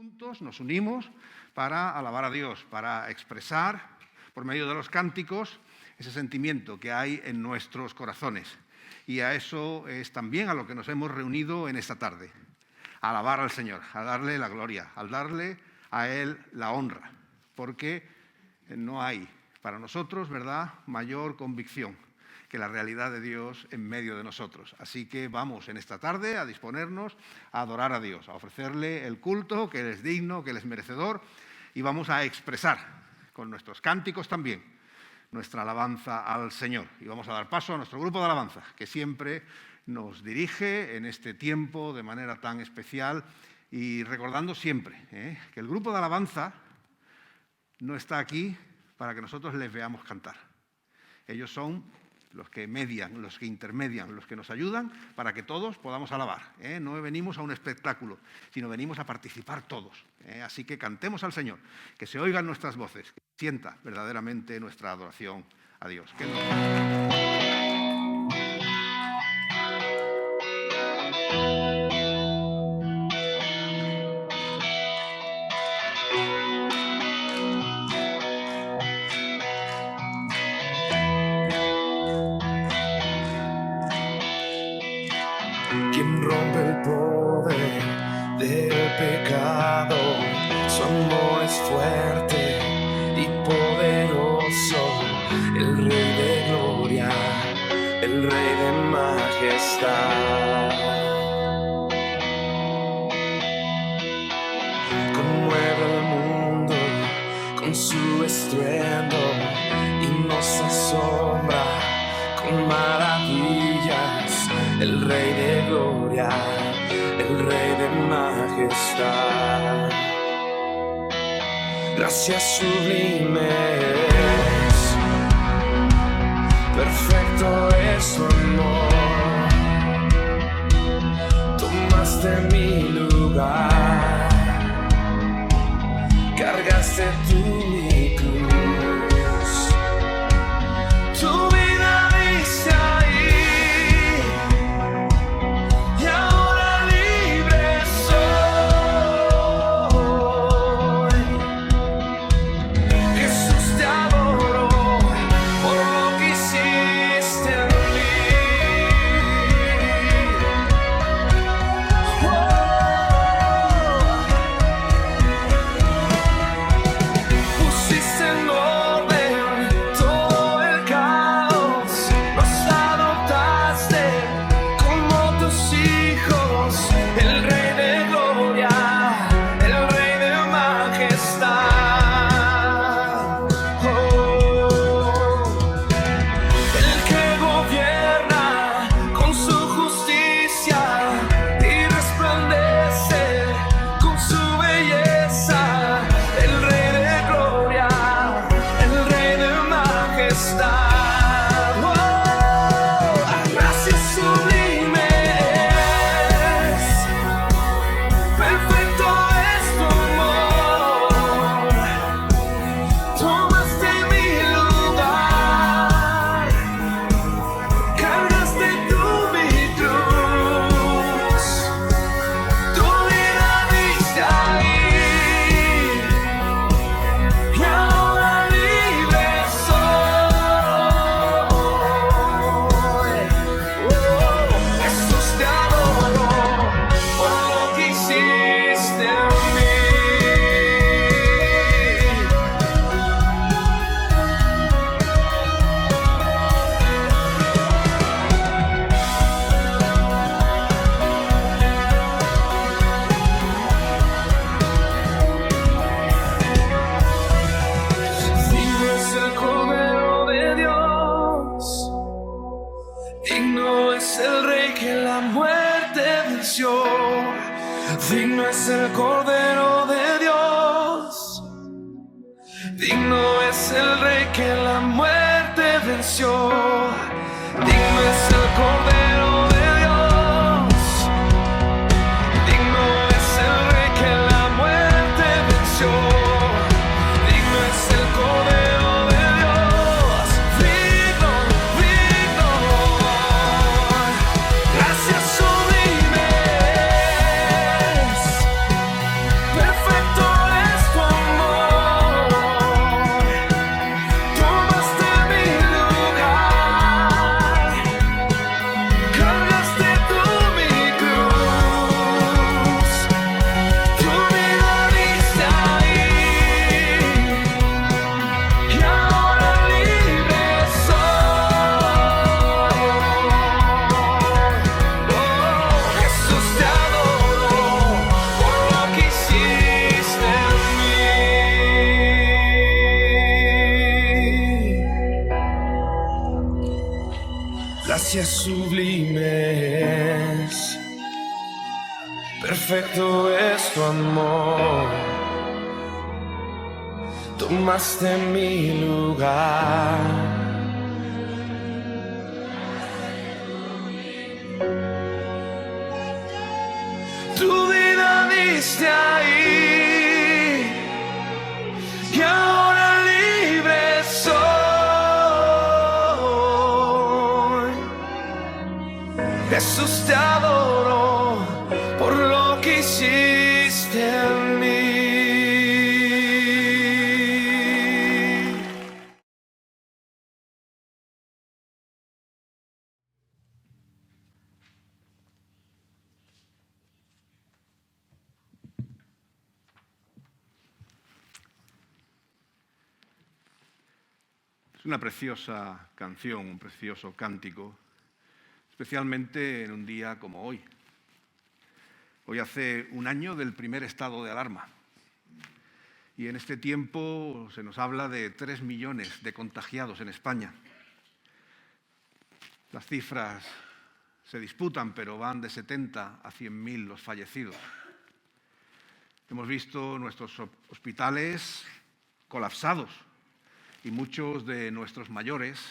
juntos nos unimos para alabar a Dios, para expresar por medio de los cánticos ese sentimiento que hay en nuestros corazones. Y a eso es también a lo que nos hemos reunido en esta tarde, a alabar al Señor, a darle la gloria, a darle a Él la honra, porque no hay para nosotros, ¿verdad?, mayor convicción que la realidad de Dios en medio de nosotros. Así que vamos en esta tarde a disponernos a adorar a Dios, a ofrecerle el culto que Él es digno, que Él es merecedor, y vamos a expresar con nuestros cánticos también nuestra alabanza al Señor. Y vamos a dar paso a nuestro grupo de alabanza, que siempre nos dirige en este tiempo de manera tan especial, y recordando siempre que el grupo de alabanza no está aquí para que nosotros les veamos cantar. Ellos son los que median, los que intermedian, los que nos ayudan para que todos podamos alabar. No venimos a un espectáculo, sino venimos a participar todos. Así que cantemos al Señor, que se oigan nuestras voces, que sienta verdaderamente nuestra adoración a Dios. Quien rompe el poder del pecado, su amor es fuerte y poderoso, el Rey de gloria, el Rey de majestad. Conmueve el mundo con su estruendo y nos asombra con maravillas, el Rey de gloria, el Rey de majestad. Gracias sublimes, perfecto es su amor. Tomaste mi lugar, cargaste tú mi cruz. Tu vida dice ahí, y ahora libre soy. Jesús, te adoro por lo que hiciste en mí. Pusiste en orden todo el caos, nos adoptaste como tus hijos, el Rey de gloria, el Rey de majestad. El que gobierna con su justicia y resplandece con su belleza, el Rey de gloria, el Rey de majestad. Gracias sublimes, perfecto es tu amor. Tomaste mi lugar, cargaste tú mi cruz. Tu vida diste ahí, y ahora libre soy. Jesús, te adoro por lo que hiciste en mí. Digno es el Cordero de Dios, digno es el Rey que la muerte venció. Digno es el Cordero de Dios, digno es el Rey que la muerte venció. Digno es el Cordero de Dios, digno es el Rey que la muerte venció. Digno es el Cordero de Dios, digno, digno. Gracias sublimes, perfecto. delicias sublimes. Perfecto es tu amor. Tomaste mi lugar. Tu vida diste ahí y ahora libre soy. Jesús, te adoro por lo que hiciste en mí. Es una preciosa canción, un precioso cántico, especialmente en un día como hoy. Hoy hace un año del primer estado de alarma y en este tiempo se nos habla de 3 millones de contagiados en España. Las cifras se disputan, pero van de 70 a 100.000 los fallecidos. Hemos visto nuestros hospitales colapsados y muchos de nuestros mayores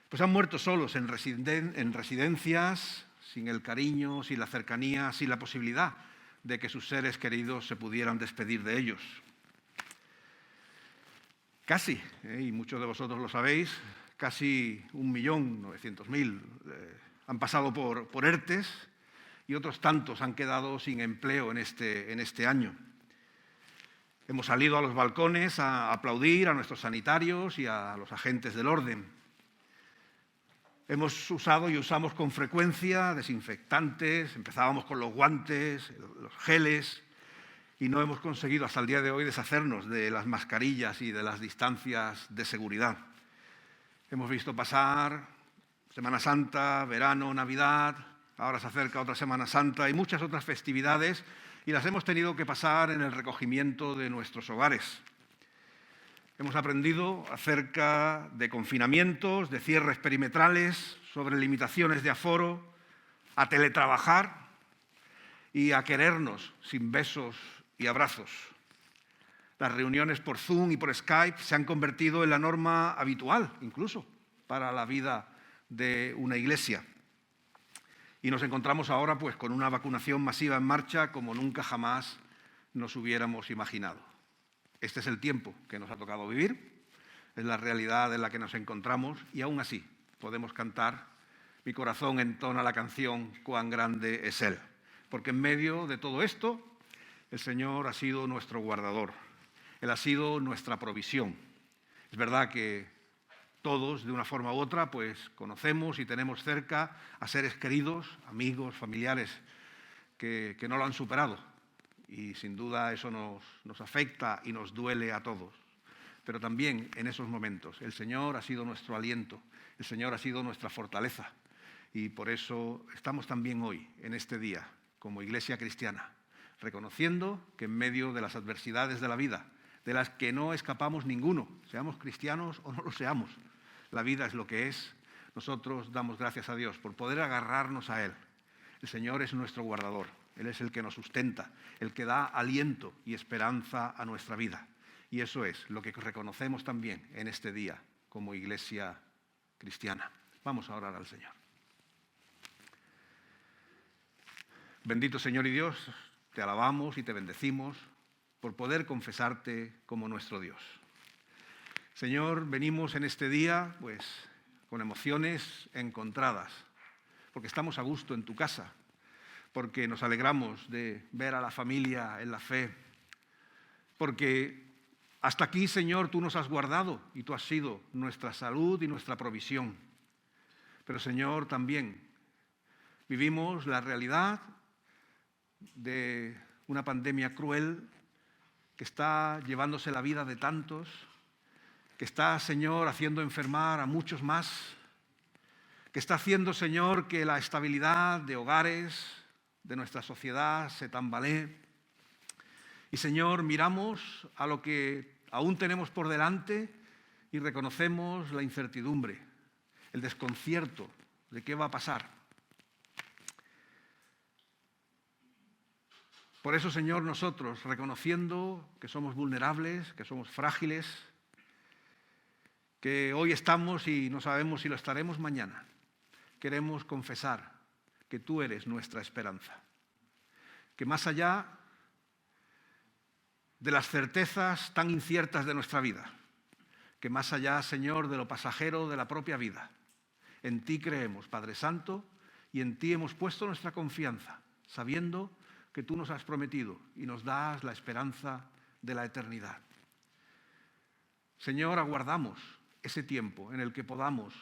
pues han muerto solos en residencias, sin el cariño, sin la cercanía, sin la posibilidad de que sus seres queridos se pudieran despedir de ellos. Casi, y muchos de vosotros lo sabéis, casi 1.900.000 han pasado por ERTES y otros tantos han quedado sin empleo en este año. Hemos salido a los balcones a aplaudir a nuestros sanitarios y a los agentes del orden. Hemos usado y usamos con frecuencia desinfectantes, empezábamos con los guantes, los geles, y no hemos conseguido hasta el día de hoy deshacernos de las mascarillas y de las distancias de seguridad. Hemos visto pasar Semana Santa, verano, Navidad, ahora se acerca otra Semana Santa y muchas otras festividades, y las hemos tenido que pasar en el recogimiento de nuestros hogares. Hemos aprendido acerca de confinamientos, de cierres perimetrales, sobre limitaciones de aforo, a teletrabajar y a querernos sin besos y abrazos. Las reuniones por Zoom y por Skype se han convertido en la norma habitual, incluso para la vida de una iglesia. Y nos encontramos ahora pues, con una vacunación masiva en marcha como nunca jamás nos hubiéramos imaginado. Este es el tiempo que nos ha tocado vivir, es la realidad en la que nos encontramos y aún así podemos cantar "Mi corazón entona la canción, cuán grande es Él", porque en medio de todo esto el Señor ha sido nuestro guardador, Él ha sido nuestra provisión. Es verdad que todos, de una forma u otra, pues conocemos y tenemos cerca a seres queridos, amigos, familiares, que no lo han superado. Y sin duda eso nos afecta y nos duele a todos. Pero también en esos momentos el Señor ha sido nuestro aliento, el Señor ha sido nuestra fortaleza. Y por eso estamos también hoy, en este día, como Iglesia Cristiana, reconociendo que en medio de las adversidades de la vida, de las que no escapamos ninguno, seamos cristianos o no lo seamos, la vida es lo que es, nosotros damos gracias a Dios por poder agarrarnos a Él. El Señor es nuestro guardador, Él es el que nos sustenta, el que da aliento y esperanza a nuestra vida. Y eso es lo que reconocemos también en este día como Iglesia Cristiana. Vamos a orar al Señor. Bendito Señor y Dios, te alabamos y te bendecimos por poder confesarte como nuestro Dios. Señor, venimos en este día pues, con emociones encontradas, porque estamos a gusto en tu casa, porque nos alegramos de ver a la familia en la fe, porque hasta aquí, Señor, tú nos has guardado y tú has sido nuestra salud y nuestra provisión. Pero, Señor, también vivimos la realidad de una pandemia cruel que está llevándose la vida de tantos, que está, Señor, haciendo enfermar a muchos más, que está haciendo, Señor, que la estabilidad de hogares, de nuestra sociedad se tambalee. Y, Señor, miramos a lo que aún tenemos por delante y reconocemos la incertidumbre, el desconcierto de qué va a pasar. Por eso, Señor, nosotros, reconociendo que somos vulnerables, que somos frágiles, que hoy estamos y no sabemos si lo estaremos mañana, queremos confesar que tú eres nuestra esperanza, que más allá de las certezas tan inciertas de nuestra vida, que más allá, Señor, de lo pasajero de la propia vida, en ti creemos, Padre Santo, y en ti hemos puesto nuestra confianza, sabiendo que tú nos has prometido y nos das la esperanza de la eternidad. Señor, aguardamos ese tiempo en el que podamos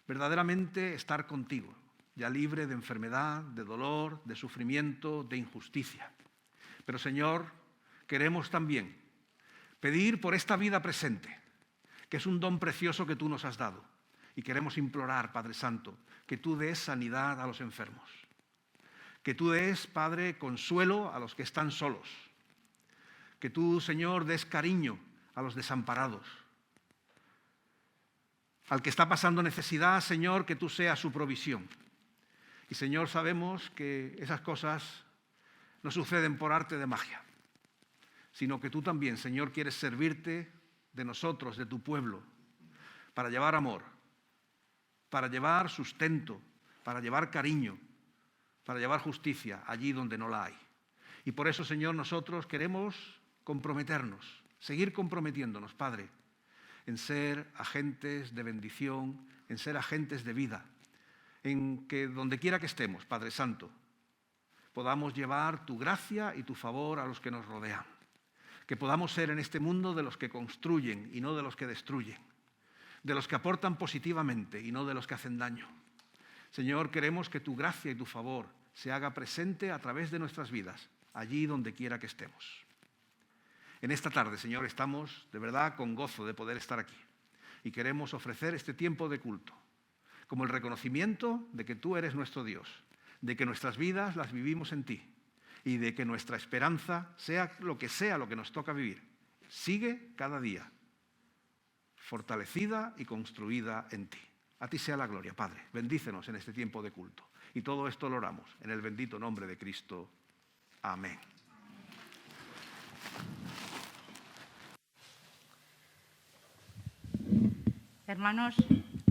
verdaderamente estar contigo, ya libre de enfermedad, de dolor, de sufrimiento, de injusticia. Pero, Señor, queremos también pedir por esta vida presente, que es un don precioso que tú nos has dado. Y queremos implorar, Padre Santo, que tú des sanidad a los enfermos. Que tú des, Padre, consuelo a los que están solos. Que tú, Señor, des cariño a los desamparados. Al que está pasando necesidad, Señor, que tú seas su provisión. Y, Señor, sabemos que esas cosas no suceden por arte de magia, sino que tú también, Señor, quieres servirte de nosotros, de tu pueblo, para llevar amor, para llevar sustento, para llevar cariño, para llevar justicia allí donde no la hay. Y por eso, Señor, nosotros queremos comprometernos, seguir comprometiéndonos, Padre, en ser agentes de bendición, en ser agentes de vida, en que donde quiera que estemos, Padre Santo, podamos llevar tu gracia y tu favor a los que nos rodean. Que podamos ser en este mundo de los que construyen y no de los que destruyen, de los que aportan positivamente y no de los que hacen daño. Señor, queremos que tu gracia y tu favor se haga presente a través de nuestras vidas, allí donde quiera que estemos. En esta tarde, Señor, estamos de verdad con gozo de poder estar aquí y queremos ofrecer este tiempo de culto como el reconocimiento de que tú eres nuestro Dios, de que nuestras vidas las vivimos en ti y de que nuestra esperanza, sea lo que nos toca vivir, sigue cada día fortalecida y construida en ti. A ti sea la gloria, Padre. Bendícenos en este tiempo de culto. Y todo esto lo oramos en el bendito nombre de Cristo. Amén. Hermanos,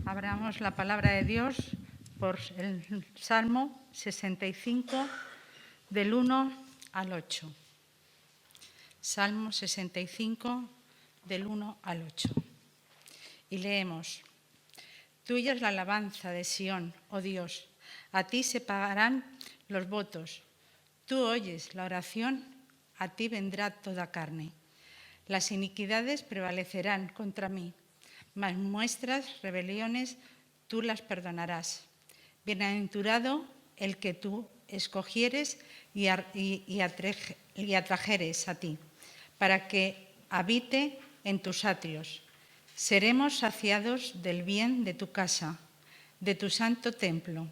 abramos la palabra de Dios por el Salmo 65, del 1 al 8. Salmo 65, del 1 al 8. Y leemos: Tuya es la alabanza de Sión, oh Dios, a ti se pagarán los votos. Tú oyes la oración, a ti vendrá toda carne. Las iniquidades prevalecerán contra mí, mas nuestras rebeliones tú las perdonarás. Bienaventurado el que tú escogieres y atrajeres a ti, para que habite en tus atrios. Seremos saciados del bien de tu casa, de tu santo templo.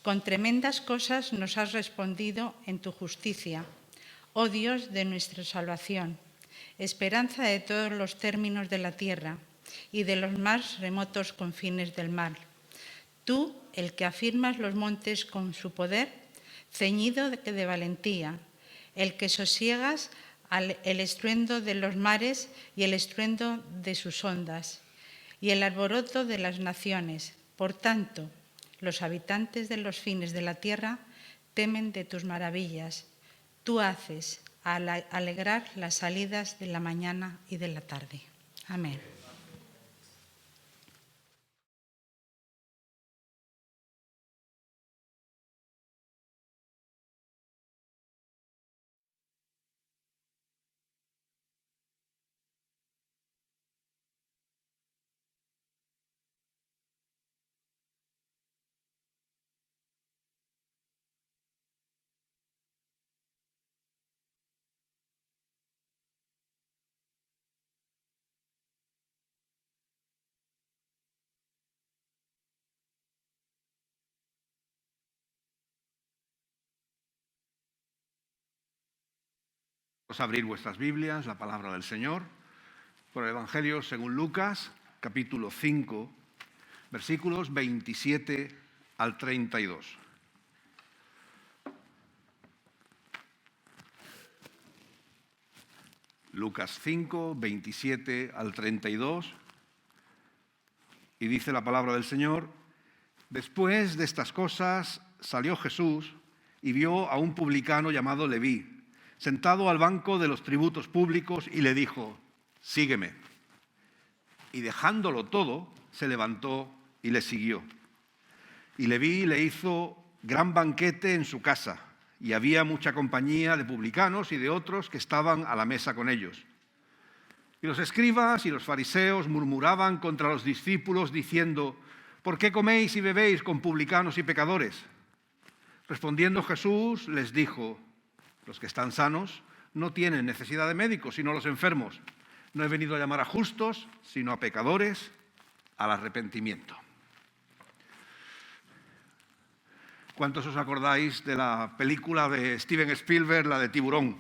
Con tremendas cosas nos has respondido en tu justicia, oh Dios de nuestra salvación, esperanza de todos los términos de la tierra y de los más remotos confines del mar. Tú, el que afirmas los montes con su poder, ceñido de valentía, el que sosiegas el estruendo de los mares y el estruendo de sus ondas, y el alboroto de las naciones. Por tanto, los habitantes de los fines de la tierra temen de tus maravillas. Tú haces alegrar las salidas de la mañana y de la tarde. Amén. Vamos a abrir vuestras Biblias, la palabra del Señor, por el Evangelio según Lucas, capítulo 5, versículos 27 al 32. Lucas 5, 27 al 32. Y dice la palabra del Señor: después de estas cosas salió Jesús y vio a un publicano llamado Leví, sentado al banco de los tributos públicos, y le dijo: sígueme. Y dejándolo todo, se levantó y le siguió. Y Leví le hizo gran banquete en su casa, y había mucha compañía de publicanos y de otros que estaban a la mesa con ellos. Y los escribas y los fariseos murmuraban contra los discípulos diciendo: ¿por qué coméis y bebéis con publicanos y pecadores? Respondiendo Jesús les dijo: los que están sanos no tienen necesidad de médicos, sino los enfermos. No he venido a llamar a justos, sino a pecadores al arrepentimiento. ¿Cuántos os acordáis de la película de Steven Spielberg, la de Tiburón?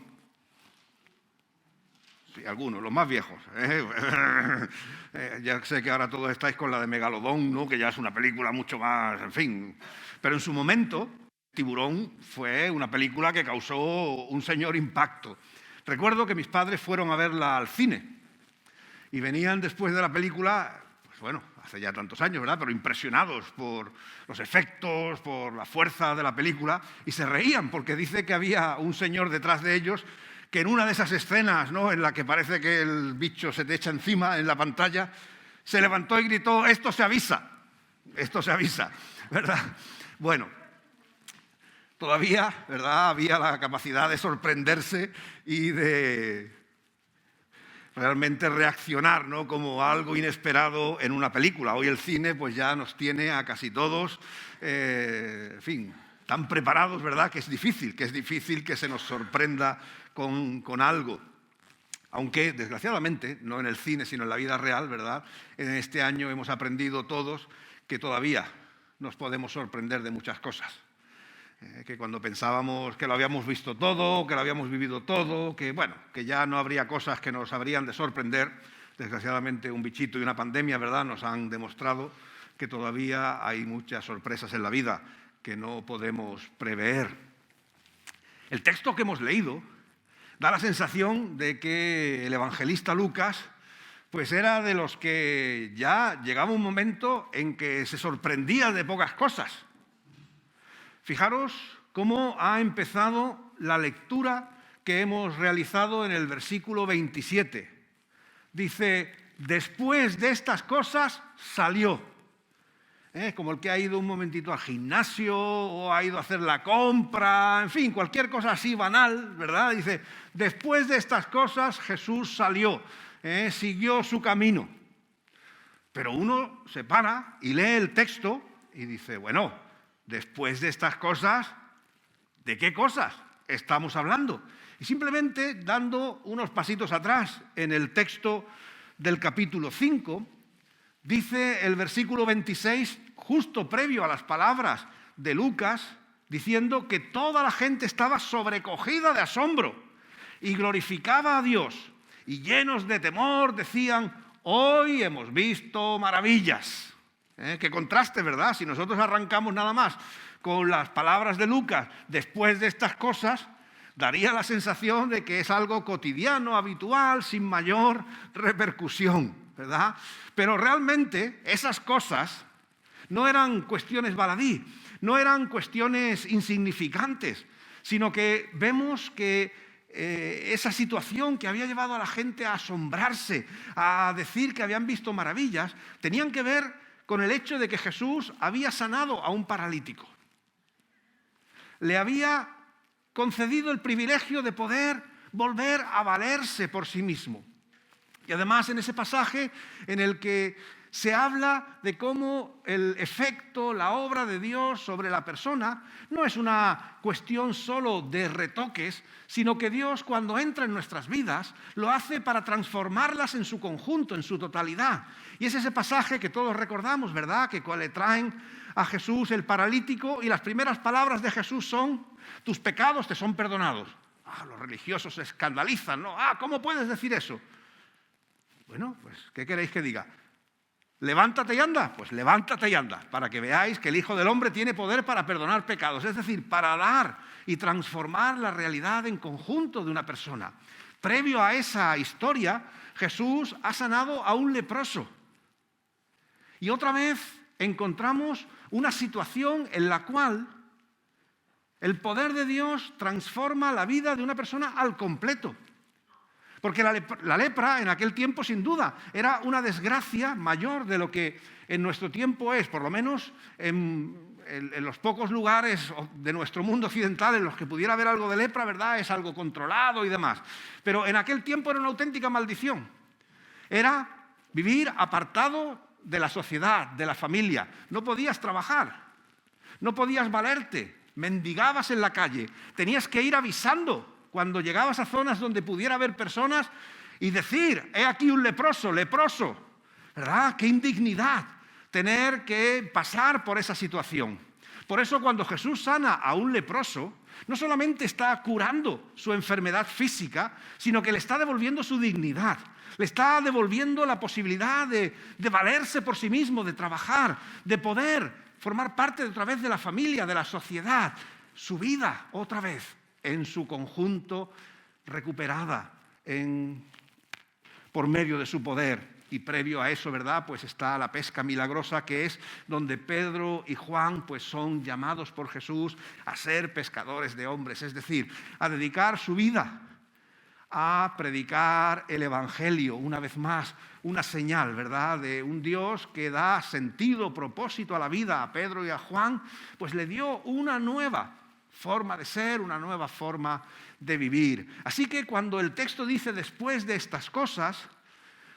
Sí, algunos, los más viejos. Ya sé que ahora todos estáis con la de Megalodón, ¿no? Que ya es una película mucho más, en fin. Pero en su momento, Tiburón fue una película que causó un señor impacto. Recuerdo que mis padres fueron a verla al cine y venían después de la película, pues bueno, hace ya tantos años, ¿verdad?, pero impresionados por los efectos, por la fuerza de la película, y se reían porque dice que había un señor detrás de ellos que en una de esas escenas, ¿no?, en la que parece que el bicho se te echa encima en la pantalla, se levantó y gritó: esto se avisa, ¿verdad? Bueno, todavía, ¿verdad?, había la capacidad de sorprenderse y de realmente reaccionar, ¿no?, como algo inesperado en una película. Hoy el cine pues ya nos tiene a casi todos, en fin, tan preparados, ¿verdad?, que es difícil que se nos sorprenda con algo. Aunque, desgraciadamente, no en el cine, sino en la vida real, ¿verdad?, en este año hemos aprendido todos que todavía nos podemos sorprender de muchas cosas. Que cuando pensábamos que lo habíamos visto todo, que lo habíamos vivido todo, que bueno, que ya no habría cosas que nos habrían de sorprender, desgraciadamente un bichito y una pandemia, ¿verdad?, nos han demostrado que todavía hay muchas sorpresas en la vida que no podemos prever. El texto que hemos leído da la sensación de que el evangelista Lucas pues era de los que ya llegaba un momento en que se sorprendía de pocas cosas. Fijaros cómo ha empezado la lectura que hemos realizado en el versículo 27. Dice: después de estas cosas salió. Como el que ha ido un momentito al gimnasio o ha ido a hacer la compra, en fin, cualquier cosa así banal, ¿verdad? Dice: después de estas cosas Jesús salió, siguió su camino. Pero uno se para y lee el texto y dice: bueno, después de estas cosas, ¿de qué cosas estamos hablando? Y simplemente dando unos pasitos atrás en el texto del capítulo 5, dice el versículo 26, justo previo a las palabras de Lucas, diciendo que toda la gente estaba sobrecogida de asombro y glorificaba a Dios. Y llenos de temor decían: hoy hemos visto maravillas. Qué contraste, ¿verdad? Si nosotros arrancamos nada más con las palabras de Lucas, después de estas cosas, daría la sensación de que es algo cotidiano, habitual, sin mayor repercusión, ¿verdad? Pero realmente esas cosas no eran cuestiones baladí, no eran cuestiones insignificantes, sino que vemos que esa situación que había llevado a la gente a asombrarse, a decir que habían visto maravillas, tenían que ver con el hecho de que Jesús había sanado a un paralítico. Le había concedido el privilegio de poder volver a valerse por sí mismo. Y además en ese pasaje en el que se habla de cómo el efecto, la obra de Dios sobre la persona no es una cuestión solo de retoques, sino que Dios, cuando entra en nuestras vidas, lo hace para transformarlas en su conjunto, en su totalidad. Y es ese pasaje que todos recordamos, ¿verdad?, que le traen a Jesús el paralítico y las primeras palabras de Jesús son: tus pecados te son perdonados. Los religiosos se escandalizan, ¿no? ¿Cómo puedes decir eso? Bueno, pues, ¿qué queréis que diga? ¿Levántate y anda? Pues levántate y anda, para que veáis que el Hijo del Hombre tiene poder para perdonar pecados, es decir, para dar y transformar la realidad en conjunto de una persona. Previo a esa historia, Jesús ha sanado a un leproso. Y otra vez encontramos una situación en la cual el poder de Dios transforma la vida de una persona al completo. Porque la lepra en aquel tiempo, sin duda, era una desgracia mayor de lo que en nuestro tiempo es, por lo menos en los pocos lugares de nuestro mundo occidental en los que pudiera haber algo de lepra, ¿verdad? Es algo controlado y demás. Pero en aquel tiempo era una auténtica maldición. Era vivir apartado de la sociedad, de la familia. No podías trabajar, no podías valerte, mendigabas en la calle, tenías que ir avisando cuando llegabas a zonas donde pudiera haber personas y decir, he aquí un leproso, leproso, ¿verdad? ¡Qué indignidad tener que pasar por esa situación! Por eso cuando Jesús sana a un leproso, no solamente está curando su enfermedad física, sino que le está devolviendo su dignidad, le está devolviendo la posibilidad de valerse por sí mismo, de trabajar, de poder formar parte otra vez de la familia, de la sociedad, su vida otra vez en su conjunto recuperada por medio de su poder. Y previo a eso, ¿verdad? Pues está la pesca milagrosa, que es donde Pedro y Juan pues son llamados por Jesús a ser pescadores de hombres, es decir, a dedicar su vida a predicar el Evangelio, una vez más, una señal, ¿verdad?, de un Dios que da sentido, propósito a la vida. A Pedro y a Juan, pues le dio una nueva forma de ser, una nueva forma de vivir. Así que cuando el texto dice después de estas cosas,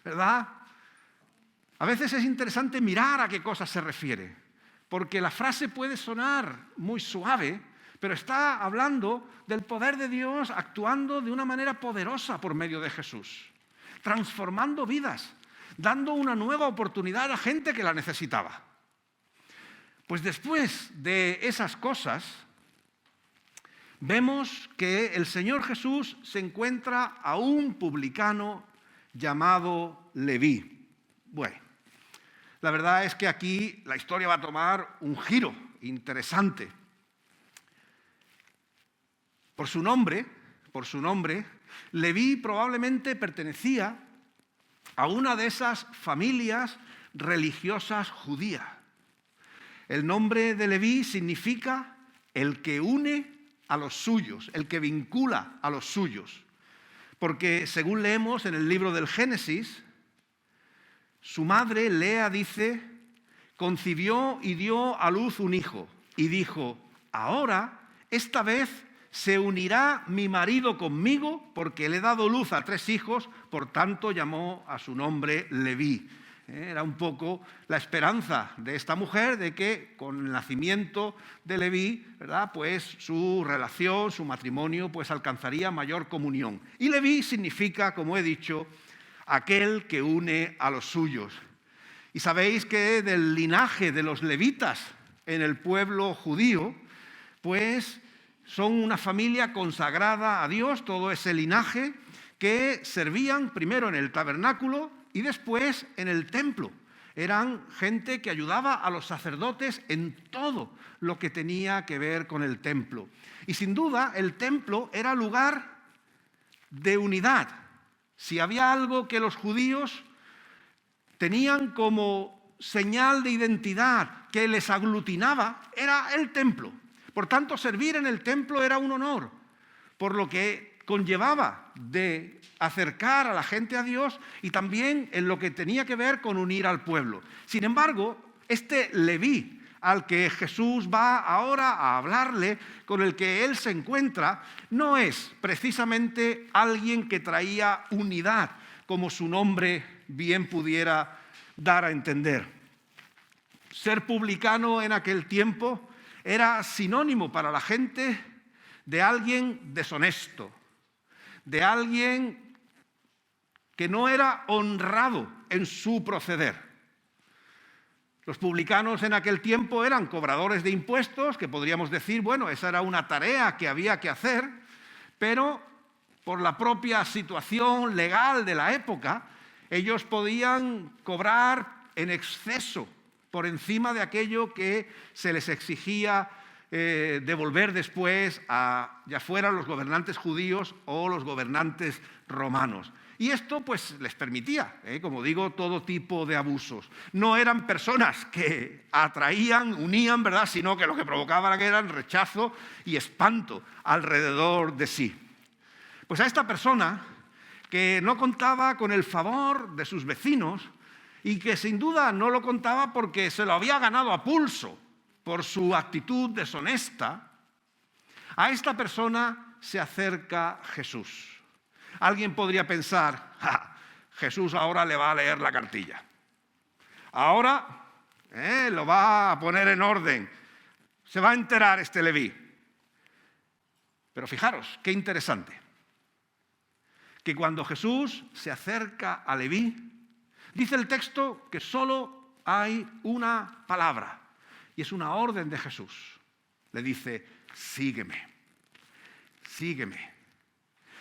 ¿verdad?, a veces es interesante mirar a qué cosas se refiere, porque la frase puede sonar muy suave, pero está hablando del poder de Dios actuando de una manera poderosa por medio de Jesús, transformando vidas, dando una nueva oportunidad a gente que la necesitaba. Pues después de esas cosas, vemos que el Señor Jesús se encuentra a un publicano llamado Leví. Bueno, la verdad es que aquí la historia va a tomar un giro interesante. Por su nombre, Leví probablemente pertenecía a una de esas familias religiosas judías. El nombre de Leví significa el que une a los suyos, el que vincula a los suyos. Porque según leemos en el libro del Génesis, su madre, Lea, dice, concibió y dio a luz un hijo y dijo, ahora, esta vez se unirá mi marido conmigo porque le he dado luz a 3 hijos, por tanto llamó a su nombre Leví. Era un poco la esperanza de esta mujer de que con el nacimiento de Leví, ¿verdad?, pues su relación, su matrimonio, pues alcanzaría mayor comunión. Y Leví significa, como he dicho, aquel que une a los suyos. Y sabéis que del linaje de los levitas en el pueblo judío, pues son una familia consagrada a Dios, todo ese linaje, que servían primero en el tabernáculo y después en el templo. Eran gente que ayudaba a los sacerdotes en todo lo que tenía que ver con el templo. Y sin duda el templo era lugar de unidad. Si había algo que los judíos tenían como señal de identidad que les aglutinaba, era el templo. Por tanto, servir en el templo era un honor, por lo que conllevaba de acercar a la gente a Dios y también en lo que tenía que ver con unir al pueblo. Sin embargo, este Leví, al que Jesús va ahora a hablarle, con el que él se encuentra, no es precisamente alguien que traía unidad, como su nombre bien pudiera dar a entender. Ser publicano en aquel tiempo era sinónimo para la gente de alguien deshonesto, de alguien que no era honrado en su proceder. Los publicanos en aquel tiempo eran cobradores de impuestos, que podríamos decir, bueno, esa era una tarea que había que hacer, pero por la propia situación legal de la época, ellos podían cobrar en exceso, por encima de aquello que se les exigía devolver después ya fueran los gobernantes judíos o los gobernantes romanos. Y esto pues les permitía, como digo, todo tipo de abusos. No eran personas que atraían, unían, ¿verdad?, sino que lo que provocaban eran rechazo y espanto alrededor de sí. Pues a esta persona, que no contaba con el favor de sus vecinos y que sin duda no lo contaba porque se lo había ganado a pulso por su actitud deshonesta, a esta persona se acerca Jesús. Alguien podría pensar, Jesús ahora le va a leer la cartilla. Ahora lo va a poner en orden. Se va a enterar este Leví. Pero fijaros, qué interesante, que cuando Jesús se acerca a Leví, dice el texto que solo hay una palabra, y es una orden de Jesús. Le dice, sígueme, sígueme.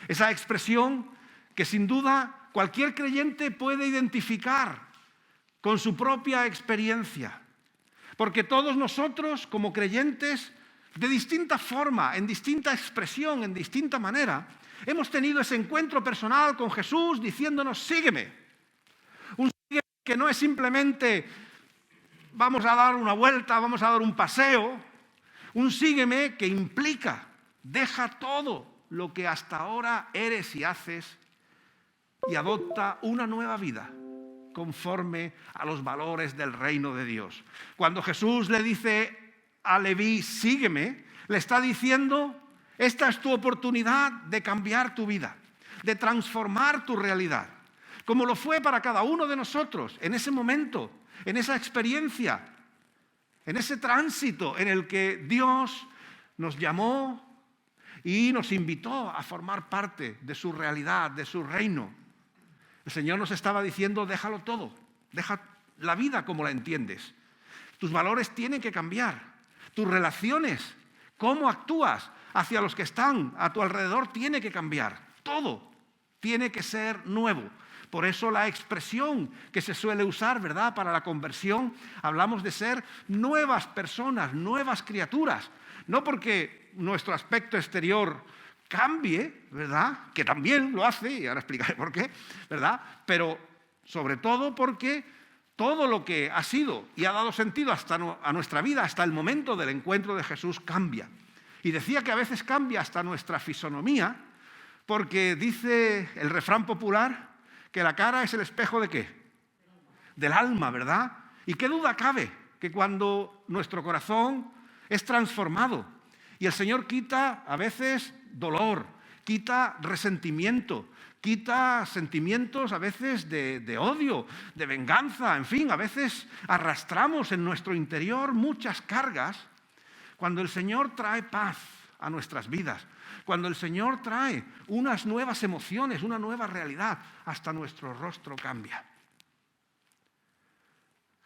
Esa expresión que sin duda cualquier creyente puede identificar con su propia experiencia, porque todos nosotros como creyentes, de distinta forma, en distinta expresión, en distinta manera, hemos tenido ese encuentro personal con Jesús diciéndonos, sígueme. Un sígueme que no es simplemente vamos a dar una vuelta, vamos a dar un paseo. Un sígueme que implica, deja todo lo que hasta ahora eres y haces y adopta una nueva vida conforme a los valores del reino de Dios. Cuando Jesús le dice a Leví, sígueme, le está diciendo, esta es tu oportunidad de cambiar tu vida, de transformar tu realidad, como lo fue para cada uno de nosotros en ese momento, en esa experiencia, en ese tránsito en el que Dios nos llamó y nos invitó a formar parte de su realidad, de su reino. El Señor nos estaba diciendo, déjalo todo, deja la vida como la entiendes. Tus valores tienen que cambiar, tus relaciones, cómo actúas hacia los que están a tu alrededor tiene que cambiar. Todo tiene que ser nuevo. Por eso la expresión que se suele usar, ¿verdad?, para la conversión, hablamos de ser nuevas personas, nuevas criaturas. No porque nuestro aspecto exterior cambie, ¿verdad?, que también lo hace, y ahora explicaré por qué, ¿verdad?, pero sobre todo porque todo lo que ha sido y ha dado sentido a nuestra vida hasta el momento del encuentro de Jesús cambia. Y decía que a veces cambia hasta nuestra fisonomía, porque dice el refrán popular que la cara es el espejo ¿de qué? Del alma, ¿verdad? Y qué duda cabe que cuando nuestro corazón es transformado y el Señor quita a veces dolor, quita resentimiento, quita sentimientos a veces de odio, de venganza, en fin, a veces arrastramos en nuestro interior muchas cargas. Cuando el Señor trae paz a nuestras vidas, cuando el Señor trae unas nuevas emociones, una nueva realidad, hasta nuestro rostro cambia.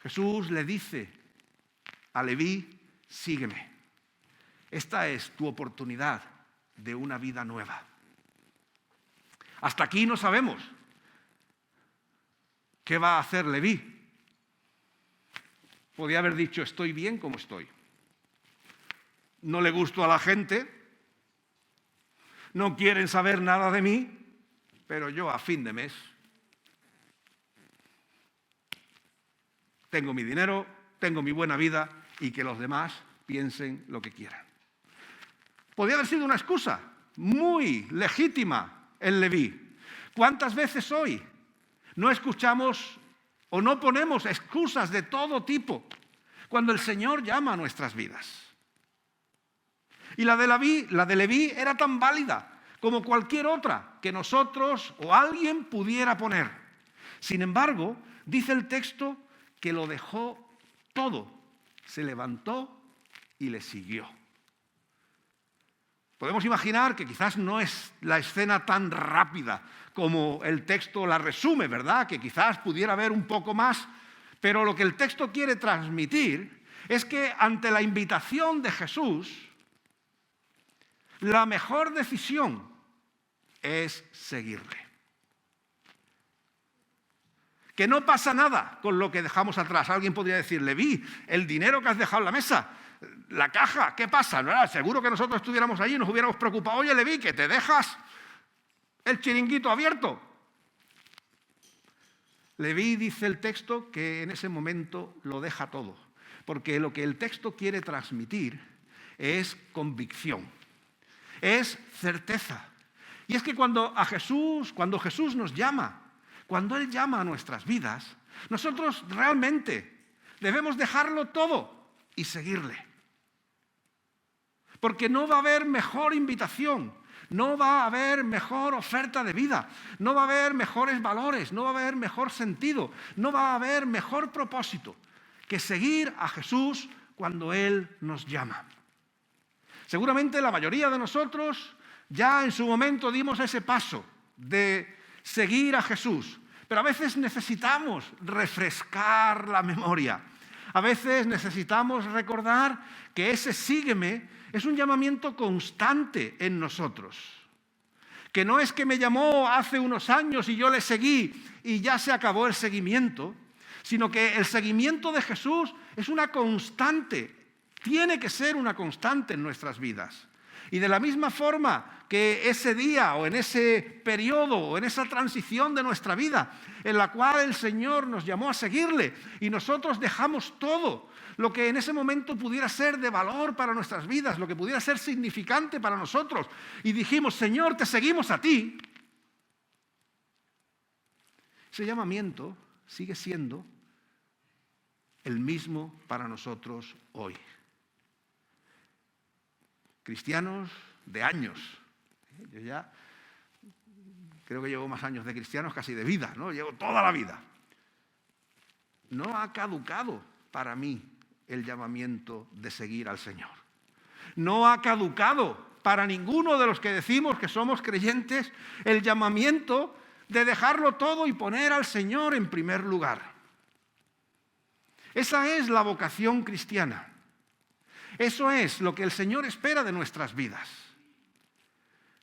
Jesús le dice a Leví, sígueme. Esta es tu oportunidad de una vida nueva. Hasta aquí no sabemos qué va a hacer Leví. Podía haber dicho, estoy bien como estoy. No le gusto a la gente, no quieren saber nada de mí, pero yo a fin de mes tengo mi dinero, tengo mi buena vida y que los demás piensen lo que quieran. Podría haber sido una excusa muy legítima en Leví. ¿Cuántas veces hoy no escuchamos o no ponemos excusas de todo tipo cuando el Señor llama a nuestras vidas? Y la de Leví era tan válida como cualquier otra que nosotros o alguien pudiera poner. Sin embargo, dice el texto que lo dejó todo, se levantó y le siguió. Podemos imaginar que quizás no es la escena tan rápida como el texto la resume, ¿verdad? Que quizás pudiera haber un poco más, pero lo que el texto quiere transmitir es que ante la invitación de Jesús, la mejor decisión es seguirle. que no pasa nada con lo que dejamos atrás. Alguien podría decir, Leví, el dinero que has dejado en la mesa, la caja, ¿qué pasa? ¿No? Seguro que nosotros estuviéramos allí y nos hubiéramos preocupado. Oye, Leví, que te dejas el chiringuito abierto. Leví, dice el texto, que en ese momento lo deja todo, porque lo que el texto quiere transmitir es convicción, es certeza. Y es que cuando Jesús nos llama, cuando Él llama a nuestras vidas, nosotros realmente debemos dejarlo todo y seguirle. Porque no va a haber mejor invitación, no va a haber mejor oferta de vida, no va a haber mejores valores, no va a haber mejor sentido, no va a haber mejor propósito que seguir a Jesús cuando Él nos llama. Seguramente la mayoría de nosotros ya en su momento dimos ese paso de seguir a Jesús, pero a veces necesitamos refrescar la memoria. A veces necesitamos recordar que ese sígueme es un llamamiento constante en nosotros. Que no es que me llamó hace unos años y yo le seguí y ya se acabó el seguimiento, sino que el seguimiento de Jesús es una constante, tiene que ser una constante en nuestras vidas. Y de la misma forma que ese día o en ese periodo o en esa transición de nuestra vida en la cual el Señor nos llamó a seguirle y nosotros dejamos todo lo que en ese momento pudiera ser de valor para nuestras vidas, lo que pudiera ser significante para nosotros, y dijimos, Señor, te seguimos a ti, ese llamamiento sigue siendo el mismo para nosotros hoy. Cristianos de años. Yo ya creo que llevo más años de cristianos casi de vida, ¿no? Llevo toda la vida. No ha caducado para mí el llamamiento de seguir al Señor. No ha caducado para ninguno de los que decimos que somos creyentes el llamamiento de dejarlo todo y poner al Señor en primer lugar. Esa es la vocación cristiana. Eso es lo que el Señor espera de nuestras vidas.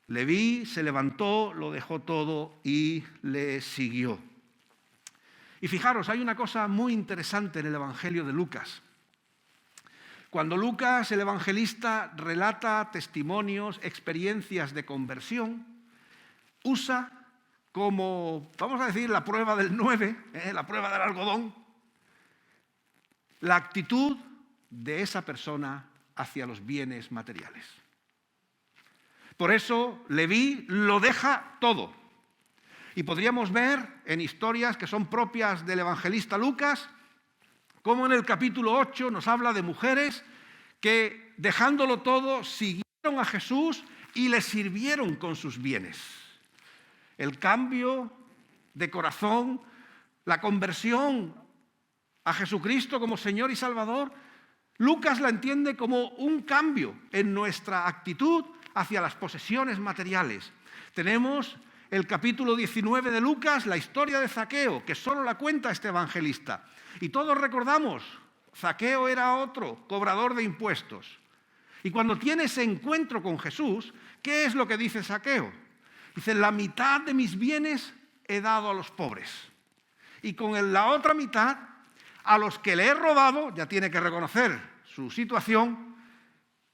Leví se levantó, lo dejó todo y le siguió. Y fijaros, hay una cosa muy interesante en el Evangelio de Lucas. Cuando Lucas, el evangelista, relata testimonios, experiencias de conversión, usa como, vamos a decir, la prueba del 9, la prueba del algodón, la actitud de esa persona hacia los bienes materiales. Por eso Leví lo deja todo. Y podríamos ver en historias que son propias del evangelista Lucas, como en el capítulo 8 nos habla de mujeres que dejándolo todo siguieron a Jesús y le sirvieron con sus bienes. El cambio de corazón, la conversión a Jesucristo como Señor y Salvador, Lucas la entiende como un cambio en nuestra actitud hacia las posesiones materiales. Tenemos el capítulo 19 de Lucas, la historia de Zaqueo, que solo la cuenta este evangelista. Y todos recordamos, Zaqueo era otro cobrador de impuestos. Y cuando tiene ese encuentro con Jesús, ¿qué es lo que dice Zaqueo? Dice, la mitad de mis bienes he dado a los pobres. Y con la otra mitad, a los que le he robado, ya tiene que reconocer su situación,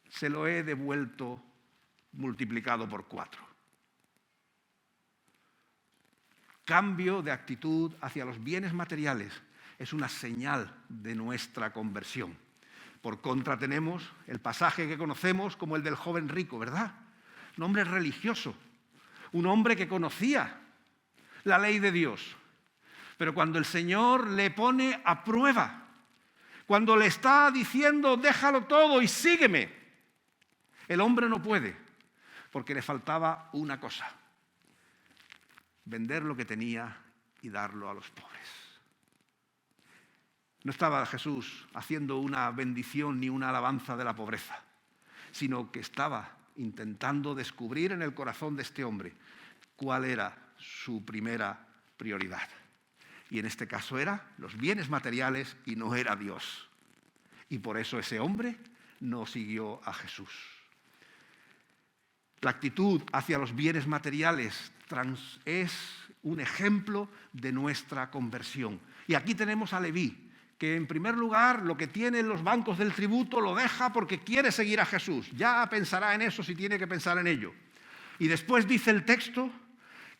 se lo he devuelto multiplicado por 4. Cambio de actitud hacia los bienes materiales es una señal de nuestra conversión. Por contra tenemos el pasaje que conocemos como el del joven rico, ¿verdad? Un hombre religioso, un hombre que conocía la ley de Dios. Pero cuando el Señor le pone a prueba, cuando le está diciendo déjalo todo y sígueme, el hombre no puede, porque le faltaba una cosa: vender lo que tenía y darlo a los pobres. No estaba Jesús haciendo una bendición ni una alabanza de la pobreza, sino que estaba intentando descubrir en el corazón de este hombre cuál era su primera prioridad. Y en este caso era los bienes materiales y no era Dios. Y por eso ese hombre no siguió a Jesús. La actitud hacia los bienes materiales es un ejemplo de nuestra conversión. Y aquí tenemos a Leví, que en primer lugar lo que tiene en los bancos del tributo lo deja porque quiere seguir a Jesús. Ya pensará en eso si tiene que pensar en ello. Y después dice el texto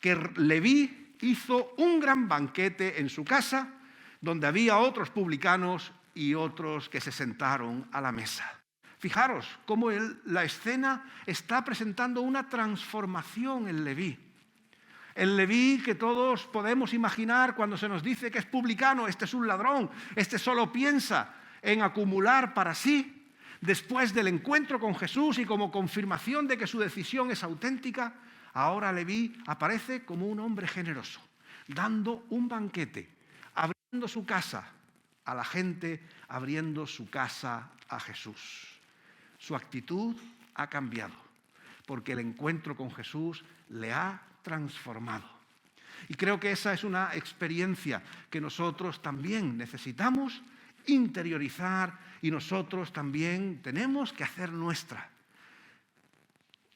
que Leví hizo un gran banquete en su casa, donde había otros publicanos y otros que se sentaron a la mesa. Fijaros cómo la escena está presentando una transformación en Leví. El Leví que todos podemos imaginar cuando se nos dice que es publicano, este es un ladrón, este solo piensa en acumular para sí, después del encuentro con Jesús y como confirmación de que su decisión es auténtica, ahora Leví aparece como un hombre generoso, dando un banquete, abriendo su casa a la gente, abriendo su casa a Jesús. Su actitud ha cambiado, porque el encuentro con Jesús le ha transformado. Y creo que esa es una experiencia que nosotros también necesitamos interiorizar y nosotros también tenemos que hacer nuestra.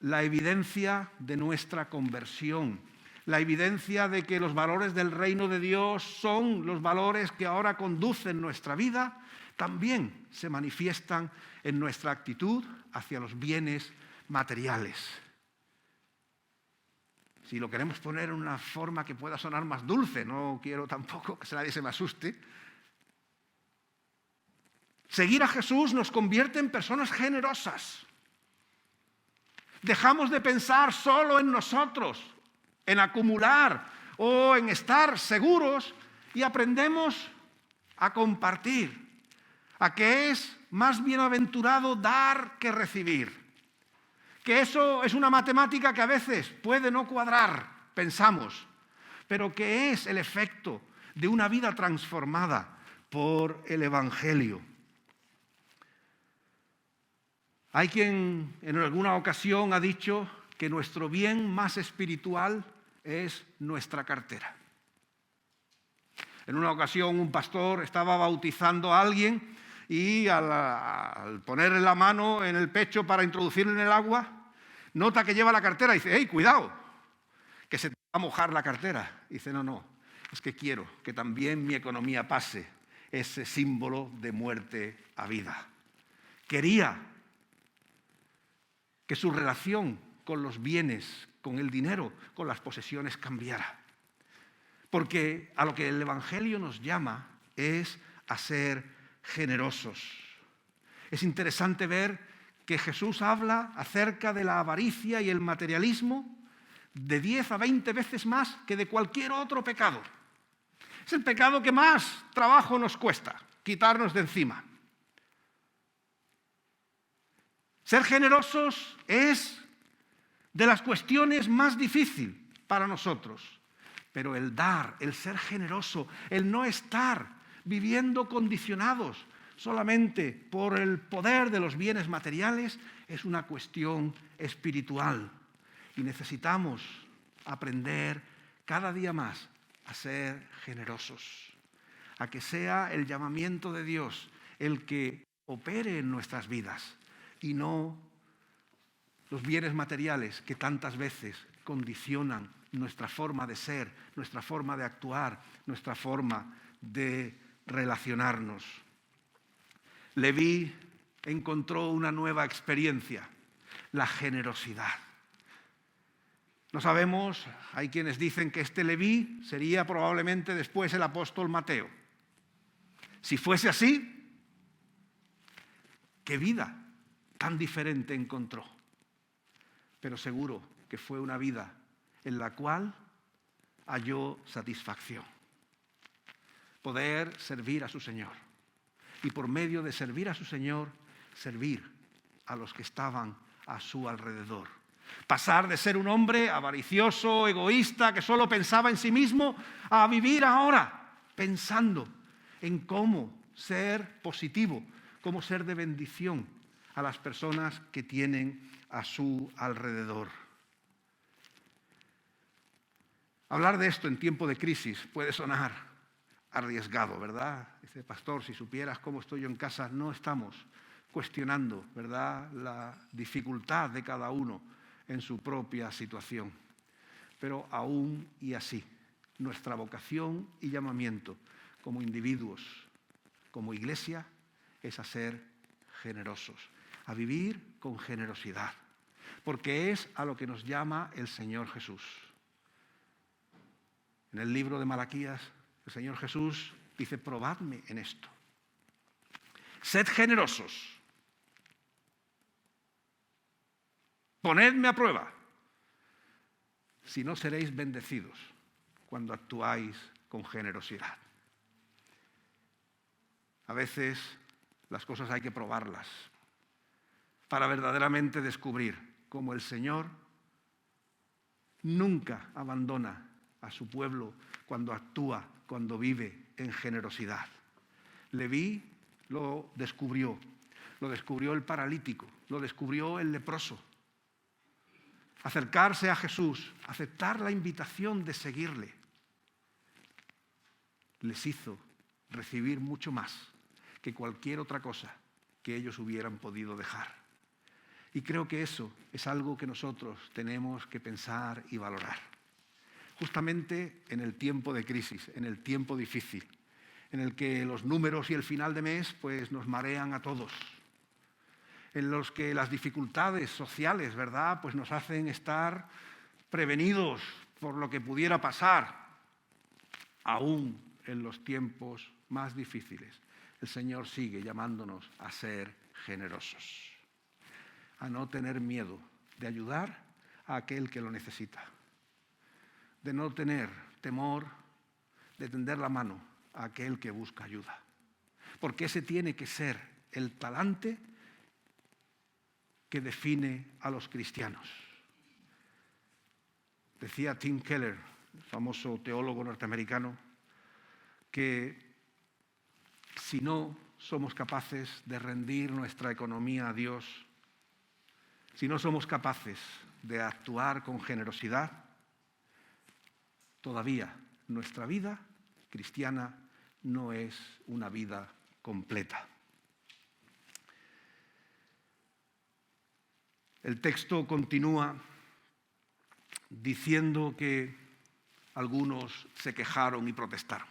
La evidencia de nuestra conversión, la evidencia de que los valores del reino de Dios son los valores que ahora conducen nuestra vida, también se manifiestan en nuestra actitud hacia los bienes materiales. Si lo queremos poner en una forma que pueda sonar más dulce, no quiero tampoco que nadie se me asuste, seguir a Jesús nos convierte en personas generosas. Dejamos de pensar solo en nosotros, en acumular o en estar seguros y aprendemos a compartir, a que es más bienaventurado dar que recibir. Que eso es una matemática que a veces puede no cuadrar, pensamos, pero que es el efecto de una vida transformada por el Evangelio. Hay quien en alguna ocasión ha dicho que nuestro bien más espiritual es nuestra cartera. En una ocasión un pastor estaba bautizando a alguien y al ponerle la mano en el pecho para introducirlo en el agua, nota que lleva la cartera y dice, ¡hey, cuidado! Que se te va a mojar la cartera. Y dice, no, es que quiero que también mi economía pase ese símbolo de muerte a vida. Quería que su relación con los bienes, con el dinero, con las posesiones cambiara. Porque a lo que el Evangelio nos llama es a ser generosos. Es interesante ver que Jesús habla acerca de la avaricia y el materialismo de 10 a 20 veces más que de cualquier otro pecado. Es el pecado que más trabajo nos cuesta quitarnos de encima. Ser generosos es de las cuestiones más difíciles para nosotros, pero el dar, el ser generoso, el no estar viviendo condicionados solamente por el poder de los bienes materiales, es una cuestión espiritual. Y necesitamos aprender cada día más a ser generosos, a que sea el llamamiento de Dios el que opere en nuestras vidas y no los bienes materiales que tantas veces condicionan nuestra forma de ser, nuestra forma de actuar, nuestra forma de relacionarnos. Leví encontró una nueva experiencia, la generosidad. No sabemos, hay quienes dicen que este Leví sería probablemente después el apóstol Mateo. Si fuese así, qué vida tan diferente encontró. Pero seguro que fue una vida en la cual halló satisfacción. Poder servir a su Señor. Y por medio de servir a su Señor, servir a los que estaban a su alrededor. Pasar de ser un hombre avaricioso, egoísta, que solo pensaba en sí mismo, a vivir ahora pensando en cómo ser positivo, cómo ser de bendición a las personas que tienen a su alrededor. Hablar de esto en tiempo de crisis puede sonar arriesgado, ¿verdad? Dice, pastor, si supieras cómo estoy yo en casa, no estamos cuestionando, ¿verdad?, la dificultad de cada uno en su propia situación. Pero aún y así, nuestra vocación y llamamiento como individuos, como iglesia, es a ser generosos, a vivir con generosidad, porque es a lo que nos llama el Señor Jesús. En el libro de Malaquías, el Señor Jesús dice: probadme en esto. Sed generosos. Ponedme a prueba. Si no, seréis bendecidos cuando actuáis con generosidad. A veces las cosas hay que probarlas para verdaderamente descubrir cómo el Señor nunca abandona a su pueblo cuando actúa, cuando vive en generosidad. Leví lo descubrió el paralítico, lo descubrió el leproso. Acercarse a Jesús, aceptar la invitación de seguirle, les hizo recibir mucho más que cualquier otra cosa que ellos hubieran podido dejar. Y creo que eso es algo que nosotros tenemos que pensar y valorar. Justamente en el tiempo de crisis, en el tiempo difícil, en el que los números y el final de mes pues nos marean a todos, en los que las dificultades sociales, ¿verdad?, pues nos hacen estar prevenidos por lo que pudiera pasar, aún en los tiempos más difíciles. El Señor sigue llamándonos a ser generosos, a no tener miedo de ayudar a aquel que lo necesita, de no tener temor de tender la mano a aquel que busca ayuda, porque ese tiene que ser el talante que define a los cristianos. Decía Tim Keller, famoso teólogo norteamericano, que si no somos capaces de rendir nuestra economía a Dios, si no somos capaces de actuar con generosidad, todavía nuestra vida cristiana no es una vida completa. El texto continúa diciendo que algunos se quejaron y protestaron.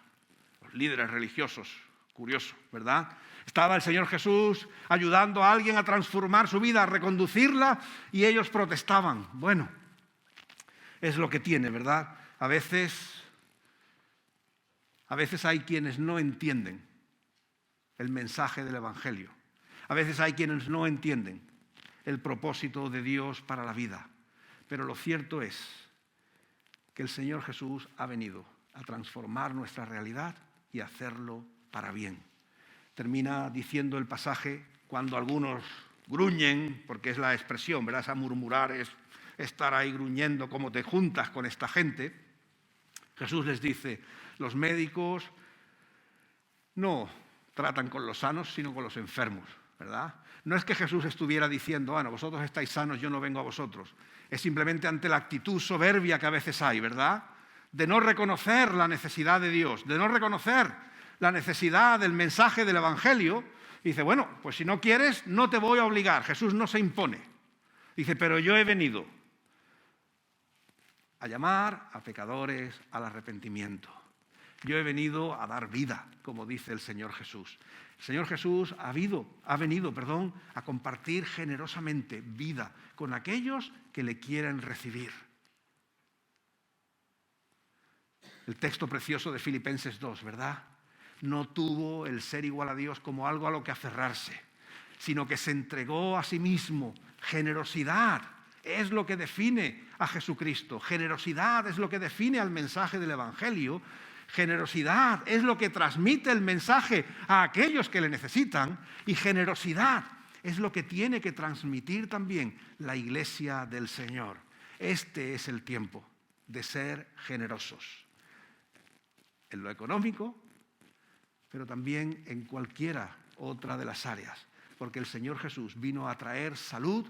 Los líderes religiosos, curioso, ¿verdad? Estaba el Señor Jesús ayudando a alguien a transformar su vida, a reconducirla, y ellos protestaban. Bueno, es lo que tiene, ¿verdad? A veces hay quienes no entienden el mensaje del Evangelio. A veces hay quienes no entienden el propósito de Dios para la vida. Pero lo cierto es que el Señor Jesús ha venido a transformar nuestra realidad y a hacerlo para bien. Termina diciendo el pasaje, cuando algunos gruñen, porque es la expresión, ¿verdad? Esa murmurar es estar ahí gruñendo, como te juntas con esta gente. Jesús les dice: los médicos no tratan con los sanos, sino con los enfermos, ¿verdad? No es que Jesús estuviera diciendo: bueno, vosotros estáis sanos, yo no vengo a vosotros. Es simplemente ante la actitud soberbia que a veces hay, ¿verdad?, de no reconocer la necesidad de Dios, de no reconocer la necesidad del mensaje del Evangelio. Dice: bueno, pues si no quieres, no te voy a obligar. Jesús no se impone. Dice: pero yo he venido a llamar a pecadores al arrepentimiento. Yo he venido a dar vida, como dice el Señor Jesús. El Señor Jesús ha venido a compartir generosamente vida con aquellos que le quieren recibir. El texto precioso de Filipenses 2, ¿verdad? No tuvo el ser igual a Dios como algo a lo que aferrarse, sino que se entregó a sí mismo. Generosidad es lo que define a Jesucristo. Generosidad es lo que define al mensaje del Evangelio. Generosidad es lo que transmite el mensaje a aquellos que le necesitan, y generosidad es lo que tiene que transmitir también la Iglesia del Señor. Este es el tiempo de ser generosos, en lo económico, pero también en cualquiera otra de las áreas, porque el Señor Jesús vino a traer salud,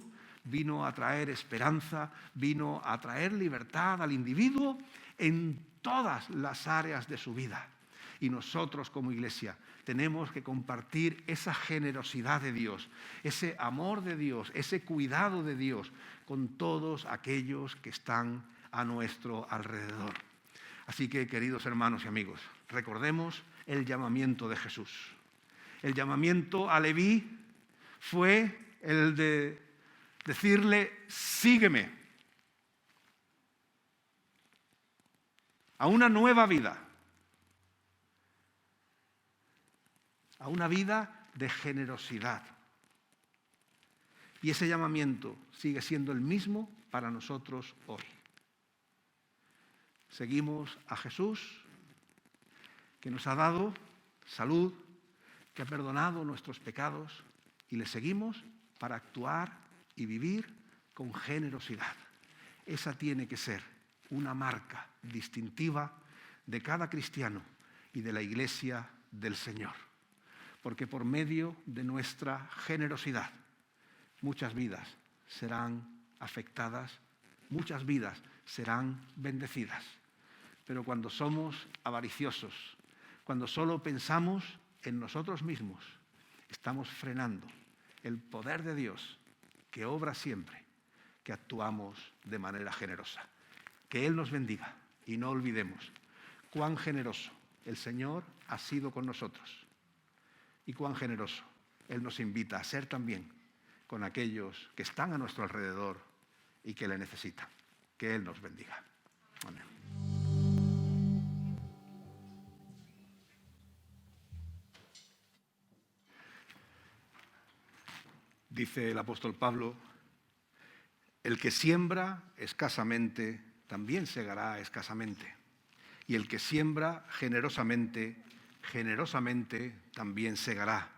vino a traer esperanza, vino a traer libertad al individuo en todas las áreas de su vida. Y nosotros como Iglesia tenemos que compartir esa generosidad de Dios, ese amor de Dios, ese cuidado de Dios con todos aquellos que están a nuestro alrededor. Así que, queridos hermanos y amigos, recordemos el llamamiento de Jesús. El llamamiento a Leví fue el de decirle, sígueme, a una nueva vida, a una vida de generosidad. Y ese llamamiento sigue siendo el mismo para nosotros hoy. Seguimos a Jesús, que nos ha dado salud, que ha perdonado nuestros pecados, y le seguimos para actuar y vivir con generosidad. Esa tiene que ser una marca distintiva de cada cristiano y de la Iglesia del Señor. Porque por medio de nuestra generosidad, muchas vidas serán afectadas, muchas vidas serán bendecidas. Pero cuando somos avariciosos, cuando solo pensamos en nosotros mismos, estamos frenando el poder de Dios que obra siempre que actuamos de manera generosa. Que Él nos bendiga y no olvidemos cuán generoso el Señor ha sido con nosotros y cuán generoso Él nos invita a ser también con aquellos que están a nuestro alrededor y que le necesitan. Que Él nos bendiga. Amén. Dice el apóstol Pablo, el que siembra escasamente también segará escasamente, y el que siembra generosamente, generosamente también segará.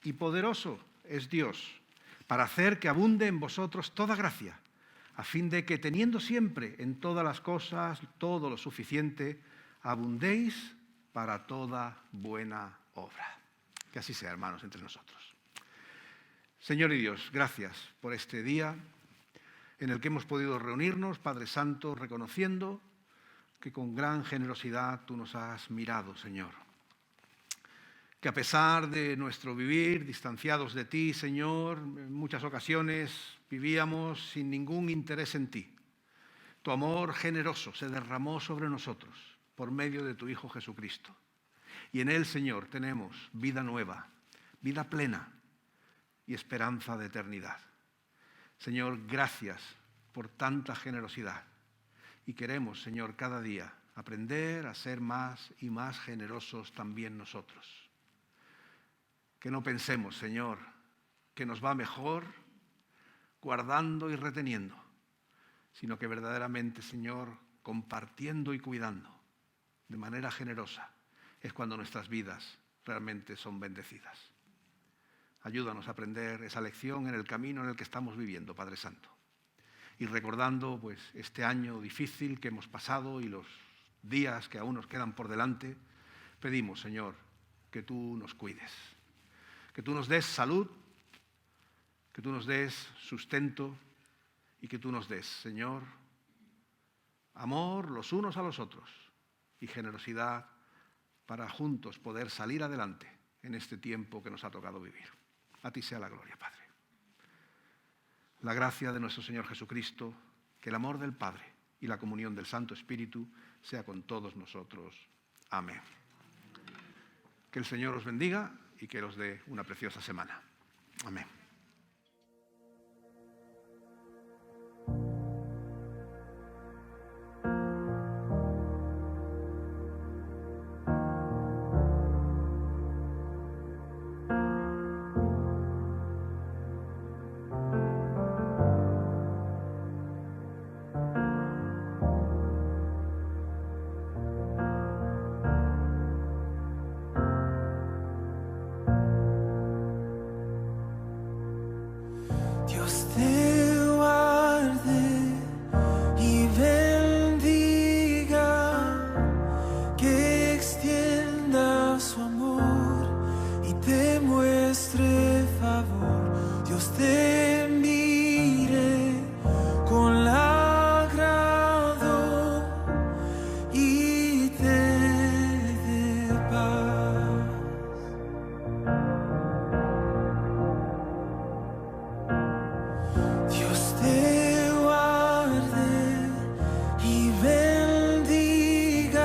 Y poderoso es Dios para hacer que abunde en vosotros toda gracia, a fin de que teniendo siempre en todas las cosas todo lo suficiente, abundéis para toda buena obra. Que así sea, hermanos, entre nosotros. Señor y Dios, gracias por este día en el que hemos podido reunirnos, Padre Santo, reconociendo que con gran generosidad tú nos has mirado, Señor. Que a pesar de nuestro vivir distanciados de ti, Señor, en muchas ocasiones vivíamos sin ningún interés en ti. Tu amor generoso se derramó sobre nosotros por medio de tu Hijo Jesucristo. Y en Él, Señor, tenemos vida nueva, vida plena y esperanza de eternidad. Señor, gracias por tanta generosidad. Y queremos, Señor, cada día aprender a ser más y más generosos también nosotros. Que no pensemos, Señor, que nos va mejor guardando y reteniendo, sino que verdaderamente, Señor, compartiendo y cuidando de manera generosa es cuando nuestras vidas realmente son bendecidas. Ayúdanos a aprender esa lección en el camino en el que estamos viviendo, Padre Santo. Y recordando pues, este año difícil que hemos pasado y los días que aún nos quedan por delante, pedimos, Señor, que tú nos cuides, que tú nos des salud, que tú nos des sustento y que tú nos des, Señor, amor los unos a los otros y generosidad para juntos poder salir adelante en este tiempo que nos ha tocado vivir. A ti sea la gloria, Padre. La gracia de nuestro Señor Jesucristo, que el amor del Padre y la comunión del Santo Espíritu sea con todos nosotros. Amén. Que el Señor os bendiga y que os dé una preciosa semana. Amén. Dios te guarde y bendiga, que extienda su amor y te muestre favor. Dios te mire con agrado y te dé paz. Dios te guarde y bendiga,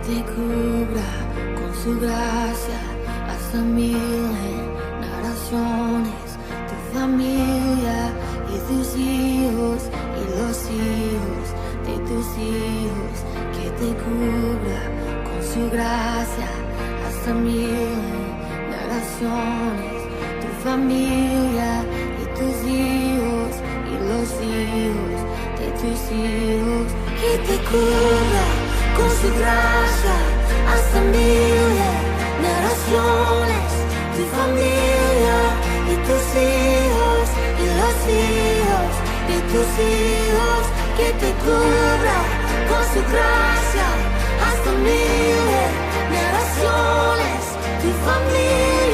te cubra con su gracia hasta 1000 generaciones, tu familia y tus hijos y los hijos de tus hijos, que te cubra con su gracia hasta 1000 generaciones, tu familia y tus hijos y los hijos de tus hijos, que te cubra con su gracia hasta 1000 generaciones, tu familia y tus hijos y los hijos de tus hijos, que te cubra con su gracia hasta 1000 generaciones, tu familia